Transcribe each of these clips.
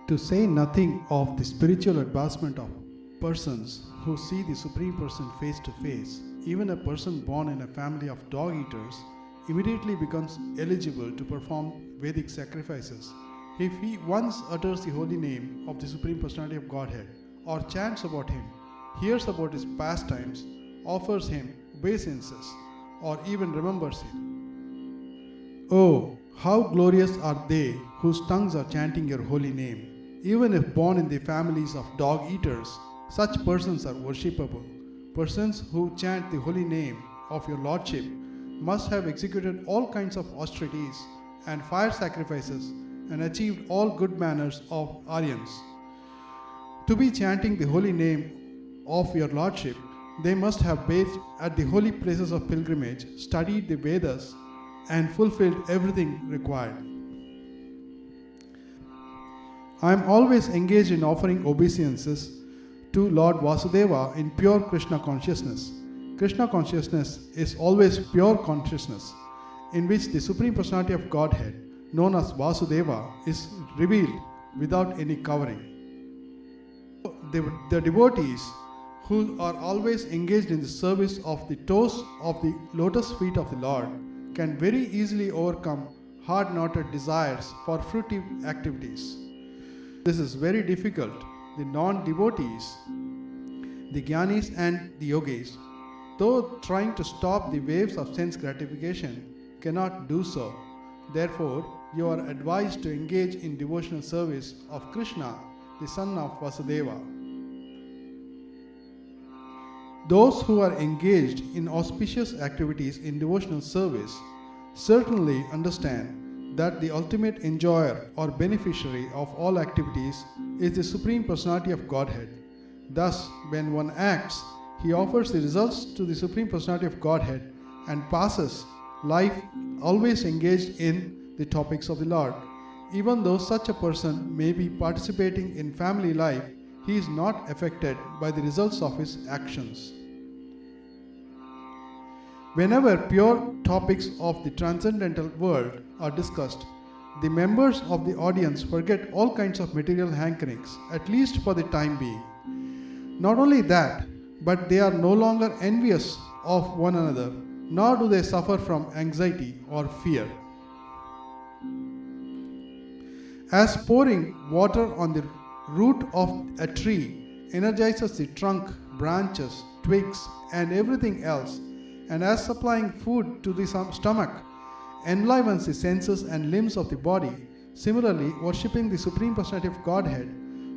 To say nothing of the spiritual advancement of persons who see the Supreme Person face to face, even a person born in a family of dog eaters immediately becomes eligible to perform Vedic sacrifices if he once utters the holy name of the Supreme Personality of Godhead, or chants about him, hears about his pastimes, offers him obeisances, or even remembers him. Oh, how glorious are they whose tongues are chanting your holy name! Even if born in the families of dog eaters, such persons are worshipable. Persons who chant the holy name of your Lordship must have executed all kinds of austerities and fire sacrifices and achieved all good manners of Aryans. To be chanting the holy name of your Lordship, they must have bathed at the holy places of pilgrimage, studied the Vedas, and fulfilled everything required. I am always engaged in offering obeisances to Lord Vasudeva in pure Krishna consciousness. Krishna consciousness is always pure consciousness, in which the Supreme Personality of Godhead, known as Vasudeva, is revealed without any covering. The devotees who are always engaged in the service of the toes of the lotus feet of the Lord can very easily overcome hard-knotted desires for fruitive activities. This is very difficult. The non-devotees, the jnanis and the yogis, though trying to stop the waves of sense gratification, cannot do so. Therefore, you are advised to engage in devotional service of Krishna, the son of Vasudeva. Those who are engaged in auspicious activities in devotional service certainly understand that the ultimate enjoyer or beneficiary of all activities is the Supreme Personality of Godhead. Thus, when one acts, he offers the results to the Supreme Personality of Godhead and passes life always engaged in the topics of the Lord. Even though such a person may be participating in family life, he is not affected by the results of his actions. Whenever pure topics of the transcendental world are discussed, the members of the audience forget all kinds of material hankerings, at least for the time being. Not only that, but they are no longer envious of one another, nor do they suffer from anxiety or fear. As pouring water on the root of a tree energizes the trunk, branches, twigs, and everything else, and as supplying food to the stomach enlivens the senses and limbs of the body, similarly, worshipping the Supreme Personality of Godhead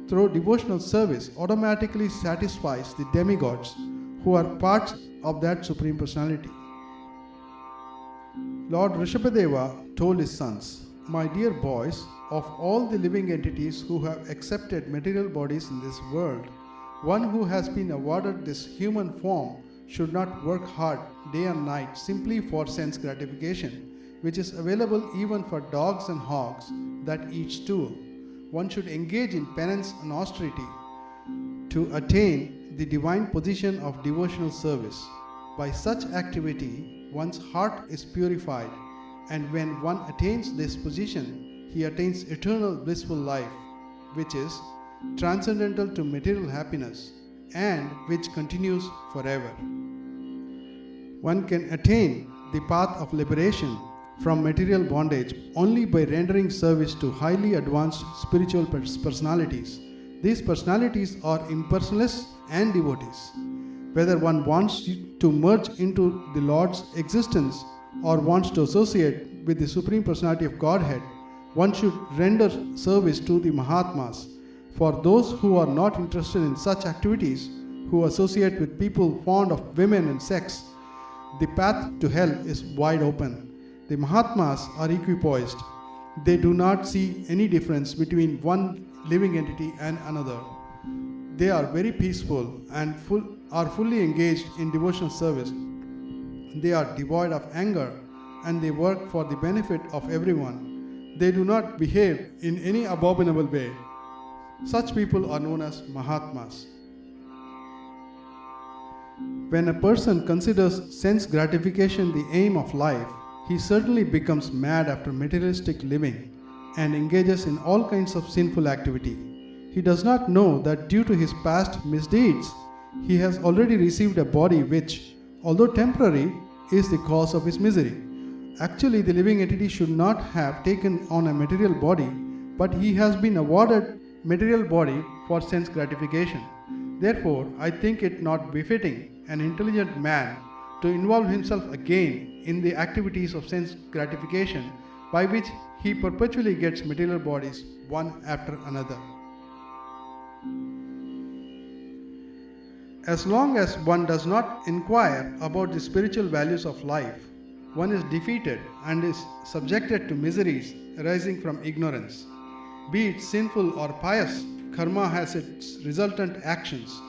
through devotional service automatically satisfies the demigods who are parts of that Supreme Personality. Lord Rishabhadeva told his sons, "My dear boys, of all the living entities who have accepted material bodies in this world, one who has been awarded this human form should not work hard day and night simply for sense gratification, which is available even for dogs and hogs that eat stool. One should engage in penance and austerity to attain the divine position of devotional service. By such activity, one's heart is purified, and when one attains this position, he attains eternal blissful life, which is transcendental to material happiness and which continues forever. One can attain the path of liberation from material bondage only by rendering service to highly advanced spiritual personalities. These personalities are impersonalists and devotees. Whether one wants to merge into the Lord's existence or wants to associate with the Supreme Personality of Godhead, one should render service to the Mahatmas. For those who are not interested in such activities, who associate with people fond of women and sex, the path to hell is wide open. The Mahatmas are equipoised. They do not see any difference between one living entity and another. They are very peaceful and are fully engaged in devotional service. They are devoid of anger and they work for the benefit of everyone. They do not behave in any abominable way. Such people are known as Mahatmas. When a person considers sense gratification the aim of life, he certainly becomes mad after materialistic living. and engages in all kinds of sinful activity. He does not know that due to his past misdeeds, he has already received a body which, although temporary, is the cause of his misery. Actually, the living entity should not have taken on a material body, but he has been awarded material body for sense gratification. Therefore, I think it not befitting an intelligent man to involve himself again in the activities of sense gratification by which he perpetually gets material bodies one after another. As long as one does not inquire about the spiritual values of life, one is defeated and is subjected to miseries arising from ignorance. Be it sinful or pious, karma has its resultant actions.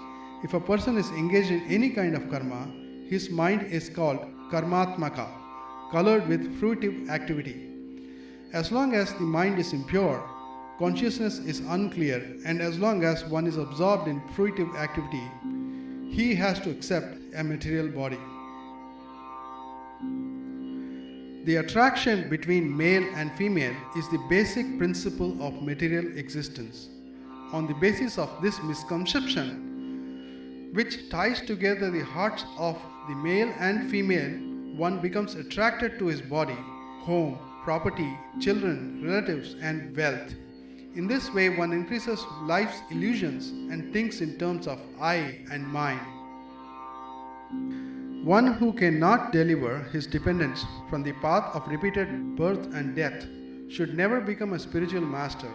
If a person is engaged in any kind of karma, his mind is called karmatmaka, colored with fruitive activity. As long as the mind is impure, consciousness is unclear, and as long as one is absorbed in fruitive activity, he has to accept a material body. The attraction between male and female is the basic principle of material existence. On the basis of this misconception, which ties together the hearts of the male and female, one becomes attracted to his body, home, property, children, relatives, and wealth. In this way, one increases life's illusions and thinks in terms of I and mine. One who cannot deliver his dependents from the path of repeated birth and death should never become a spiritual master,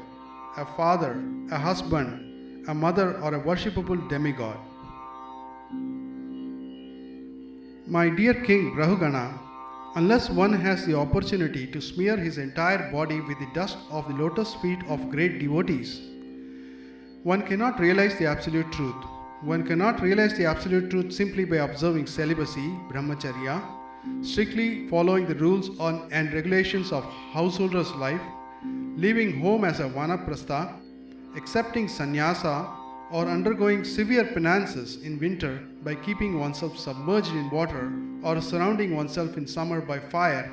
a father, a husband, a mother, or a worshipable demigod. My dear King Rahugana, unless one has the opportunity to smear his entire body with the dust of the lotus feet of great devotees, one cannot realize the absolute truth. One cannot realize the absolute truth simply by observing celibacy, brahmacharya, strictly following the rules and regulations of householder's life, leaving home as a vanaprastha, accepting sannyasa, or undergoing severe penances in winter by keeping oneself submerged in water or surrounding oneself in summer by fire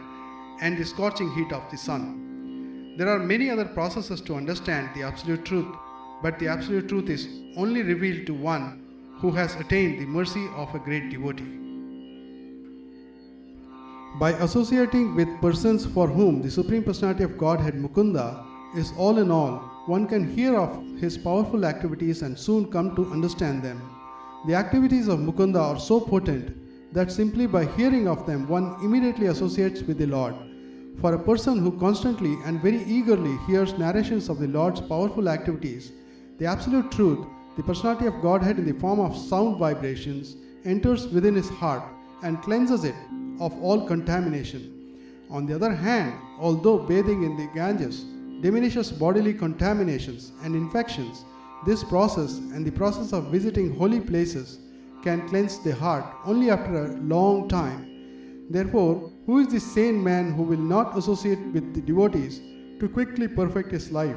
and the scorching heat of the sun. There are many other processes to understand the absolute truth, but the absolute truth is only revealed to one who has attained the mercy of a great devotee. By associating with persons for whom the Supreme Personality of Godhead Mukunda is all in all, one can hear of his powerful activities and soon come to understand them. The activities of Mukunda are so potent that simply by hearing of them one immediately associates with the Lord. For a person who constantly and very eagerly hears narrations of the Lord's powerful activities, the absolute truth, the personality of Godhead in the form of sound vibrations, enters within his heart and cleanses it of all contamination. On the other hand, although bathing in the Ganges diminishes bodily contaminations and infections, this process and the process of visiting holy places can cleanse the heart only after a long time. Therefore, who is the sane man who will not associate with the devotees to quickly perfect his life?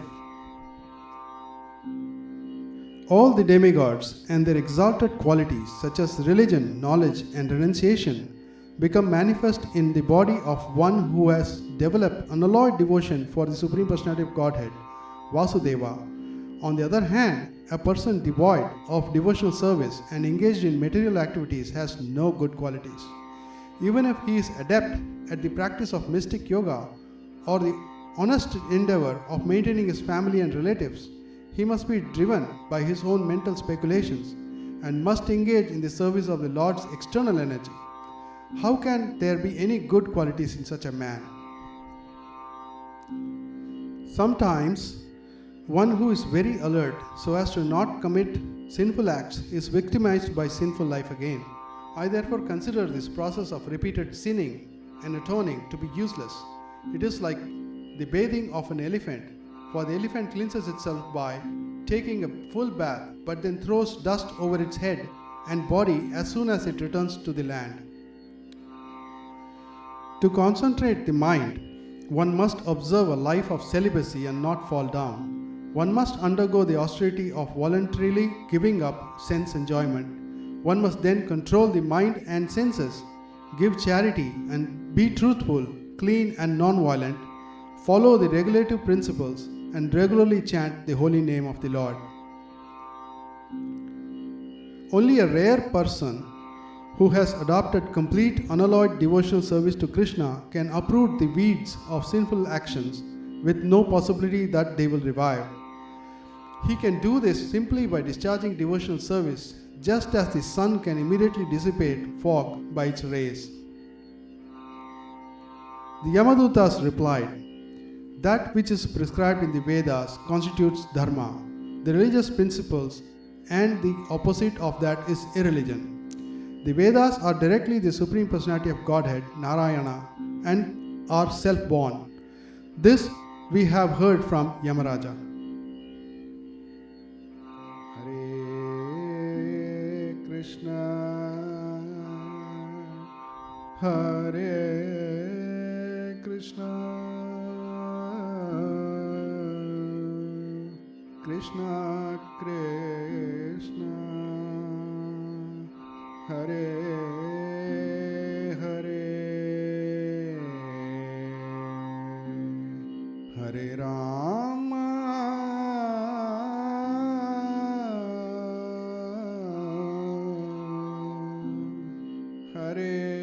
All the demigods and their exalted qualities such as religion, knowledge, and renunciation become manifest in the body of one who has developed unalloyed devotion for the Supreme Personality of Godhead, Vasudeva. On the other hand, a person devoid of devotional service and engaged in material activities has no good qualities. Even if he is adept at the practice of mystic yoga or the honest endeavor of maintaining his family and relatives, he must be driven by his own mental speculations and must engage in the service of the Lord's external energy. How can there be any good qualities in such a man? Sometimes, one who is very alert so as to not commit sinful acts is victimized by sinful life again. I therefore consider this process of repeated sinning and atoning to be useless. It is like the bathing of an elephant, for the elephant cleanses itself by taking a full bath but then throws dust over its head and body as soon as it returns to the land. To concentrate the mind, one must observe a life of celibacy and not fall down. One must undergo the austerity of voluntarily giving up sense enjoyment. One must then control the mind and senses, give charity and be truthful, clean and non-violent, follow the regulative principles, and regularly chant the holy name of the Lord. Only a rare person who has adopted complete unalloyed devotional service to Krishna can uproot the weeds of sinful actions with no possibility that they will revive. He can do this simply by discharging devotional service, just as the sun can immediately dissipate fog by its rays. The Yamadutas replied, "That which is prescribed in the Vedas constitutes dharma, the religious principles, and the opposite of that is irreligion. The Vedas are directly the Supreme Personality of Godhead, Narayana, and are self-born. This we have heard from Yamaraja." Hare Krishna, Hare Krishna, Krishna Krishna, Hare Hare, Hare Rama, Hare